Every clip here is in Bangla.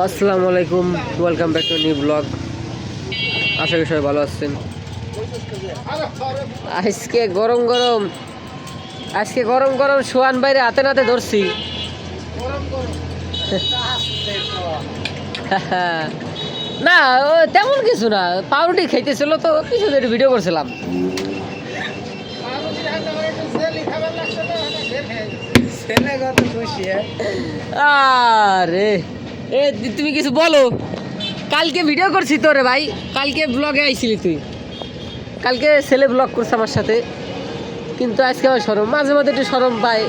আসসালামু আলাইকুম, welcome back to new blog. আশা করি সবাই ভালো আছেন। আজকে গরম গরম সোয়ান বাইরে হাতে নাতে ধরছি। না তেমন কিছু না, পাউরুটি খাইতেছিল তো কিছু ভিডিও করছিলাম। আরে তুমি কিছু বলো। কালকে ভিডিও করছি তো রে ভাই, কালকে ব্লগে আইছিলি তুই, কালকে ছেলে ব্লগ করছে আমার সাথে, কিন্তু আজকে আমার সরম, মাঝে মধ্যে একটু সরম পায়,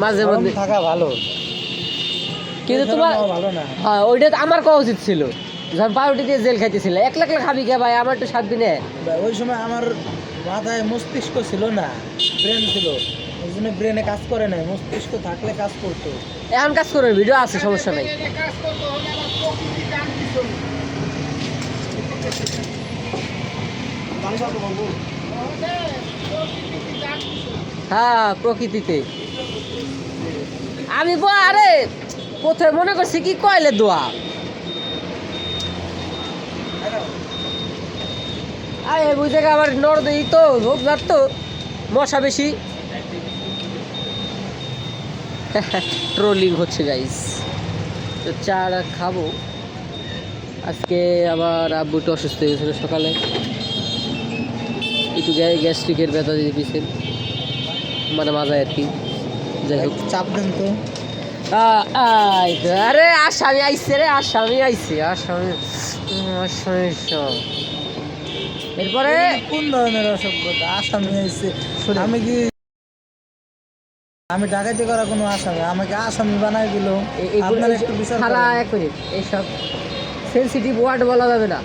মাঝে মধ্যে থাকা ভালো, কিন্তু তোমার ভালো না। হ্যাঁ, ওইটা আমার কওয়া উচিত ছিল। যখন পাউরুটি দিয়ে জেল খাইতেছিল, একলা খাবি কে ভাই? আমার একটু স্বাদ দিনে। ওই সময় আমার মাথায় মস্তিষ্ক ছিল না, ব্রেন ছিল, ওই জন্য ব্রেনে কাজ করে নাই। মস্তিষ্ক থাকলে কাজ করতো। এখন কাজ করবে, ভিডিও আছে, সমস্যা নাই। হ্যাঁ, প্রকৃতিতে আমি আরে কোথায় মনে করছি কি কয়লে দোয়া। আরে বুঝে আবার নর্দই তো ঝোপঝাড় তো মশা বেশি। ট্রোলিং হচ্ছে গাইস। তো চাটা খাবো। আজকে আবার আব্বু একটু অসুস্থ হয়ে গেছিলো সকালে, একটু গ্যাস্ট্রিকের ব্যথা দিয়ে দিয়েছেন, মানে মাজায় আর কি। যাই হোক, চাপ দেন তো। আরে আসামি আইসে রে, আসামি আইসে, আসামি সব। এরপরে কোন ধরনের অসভ্যতা? আসামি আইছে? আমি কি, আমি ডাকাতি করা কোনো আসামি? আমাকে আসামি বানাই দিল। আপনার একটু বিচার করেন। এক মিনিট, এইসব সেন্সিটিভ ওয়ার্ড বলা যাবে না,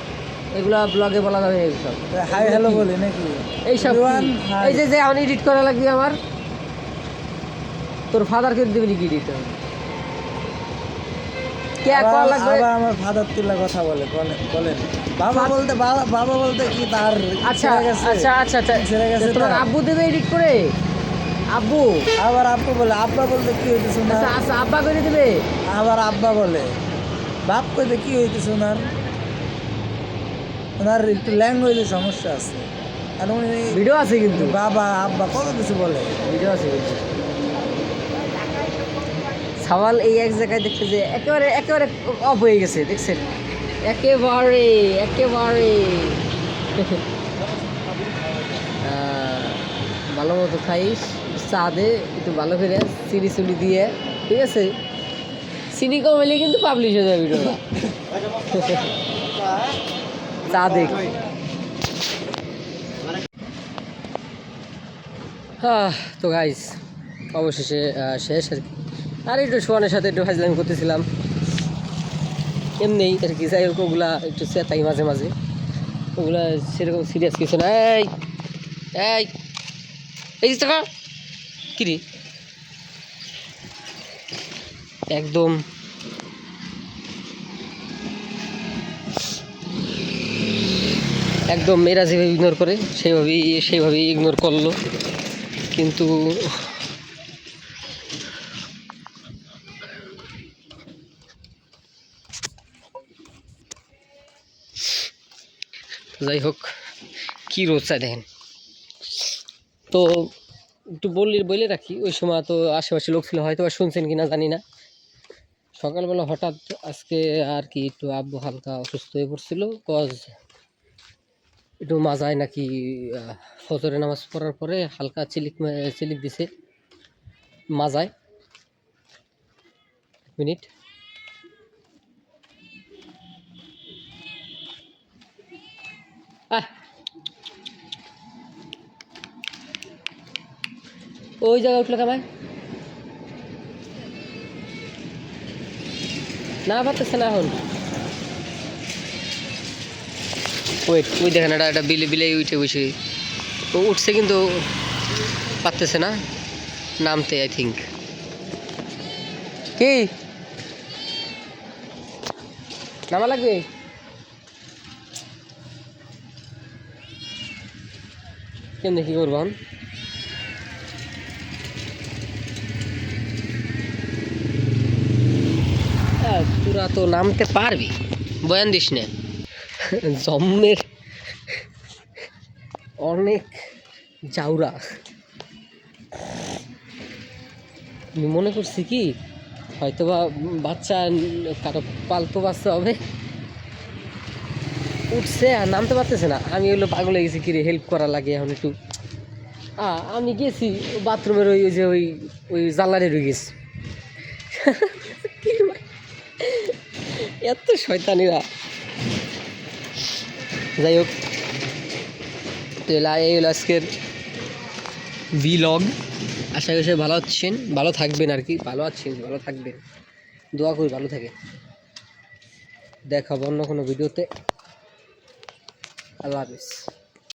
এগুলা ব্লগে বলা যাবে না। এইসব হাই হ্যালো বলি নাকি? এইসব এই যে আমি এডিট করা লাগবে আমার, তোর ফাদার করে দেবে নাকি এডিট? কে করা লাগবে? আবার আমার ফাদার তুলা কথা বলেন। বাবা বলতে কি তার? আচ্ছা আচ্ছা আচ্ছা আচ্ছা, তোমার আব্বু দেবে এডিট করে? আব্বু আবার আব্বু বলে, আব্বা বলতে কি হইতেছে না? আচ্ছা আব্বা করে দেবে, আবার আব্বা বলে। বাপ কইতে কি হইতেছে? ওনার একটু ল্যাঙ্গুয়েজে সমস্যা আছে। আর উনি ভিডিও আছে কিন্তু, বাবা আব্বা কত কিছু বলে, ভিডিও আছে কিন্তু। সওয়াল এই এক জায়গায় দেখছে যে একেবারে একেবারে অফ হয়ে গেছে, দেখছেন? একেবারে একেবারে ভালো মতো খাইস, চা দে একটু ভালো করে, চিনি দিয়ে, ঠিক আছে? চিনি কম হলে কিন্তু পাবলিশ হয়ে যাবে ভিডিওটা। চা দেখ। তো গাইস, অবশেষে শেষ আর কি। আর একটু সোয়ানের সাথে একটু ফাজলামি করতেছিলাম এমনিই আর কি। যাই হোক, ওগুলা একটু চেতাই মাঝে মাঝে, ওগুলা সেরকম সিরিয়াস কিছু না। এই এই টাকা কিরি একদম একদম এরা যেভাবে ইগনোর করে সেইভাবেই ইগনোর করলো, কিন্তু যাই হোক, কী রোদ চাই দেখেন। তো একটু বলে রাখি, ওই সময় তো আশেপাশে লোক ছিল, হয়তো শুনছেন কি না জানি না। সকালবেলা হঠাৎ আজকে আর কি একটু আব্বু হালকা অসুস্থ হয়ে পড়ছিল, কজ একটু মাজায় নাকি ফজরের নামাজ পড়ার পরে হালকা চিলিক দিছে মাজায়। মিনিট, ওই জায়গায় উঠলো কামায় না পারতেছে না এখন। ওই দেখেন, এটা বিলে উঠে বসে উঠছে, কিন্তু পারতেছে না নামতে। আই থিঙ্ক কি নামা লাগবে। কেমনি কি করবো? তোরা তো নামতে পারবি, বয়ান দিস না। জম্মের অনেক জাউরা। আমি মনে করছি কি হয়তোবা বাচ্চা কারো পালতো বাচ্চা হবে, উঠছে আর নামতে পারতেছে না। আমি এগুলো পাগল হয়ে গেছি, কিরে হেল্প করা লাগে এখন একটু। আমি গেছি বাথরুমের ওই যে ওই ওই জানলারে ঢুকে গেছি। এত শয়তানিরা। যাই হোক, তো এই হলো আজকের ভিলগ। আশা করি সবাই ভালো আছেন, ভালো থাকবেন আর কি। ভালো আছেন, ভালো থাকবেন, দোয়া করি ভালো থাকে। দেখাবো অন্য কোনো ভিডিওতে। আল্লাহ হাফিজ।